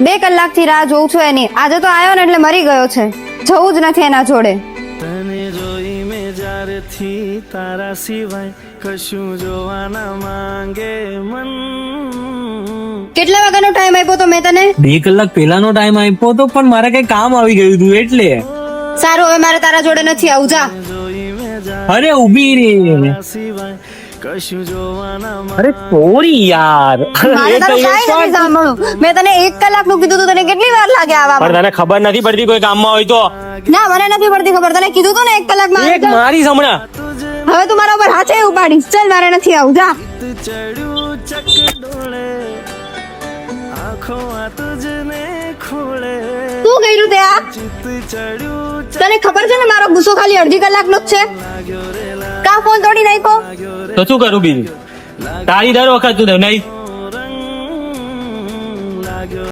2 કલાકથી રાહ જોઉં છું એની. આજે તો આવ્યો ને એટલે મરી ગયો છે. જવું જ નથી એના જોડે. તને જોઈ મે જ્યારથી તારા સિવાય કશું જોવા ના માંગે મન. કેટલા વાગ્યાનો ટાઈમ આપ્યો તો મેં તને? 2 કલાક પહેલાનો ટાઈમ આપ્યો તો, પણ મારે કઈ કામ આવી ગયું હતું એટલે. સારું, હવે મારે તારા જોડે નથી આવું, જા. જોઈ મે અરે ઉભી રે. તારા સિવાય કશું જોવા ના અરે સોરી યાર. મારે તારું કાંઈ નથી સાંભળવું. મેં તને 1 કલાકનું કીધું તું, તને કેટલી વાર લાગે આવવામાં? પણ તને ખબર નથી પડતી કોઈ કામમાં હોય તો? ના, મને નથી પડતી ખબર. તને કીધું તું ને 1 કલાકમાં એક મારી હમણાં. હવે તું મારા ઉપર હાથે ઉપાડીશ. ચાલ, મારે નથી આવું, જા. ચડ્યું ચકડોળે આંખો આ તુજને ખોળે શું કર્યું તે આ? ચિત્ત ચડ્યું તને ખબર છે ને મારો ગુસ્સો ખાલી અડધી કલાકનો જ છે. લાગ્યો રે કા ફોન તોડી નાખ્યો? તો શું કરું બીજું? તારી દર વખત તું નહીં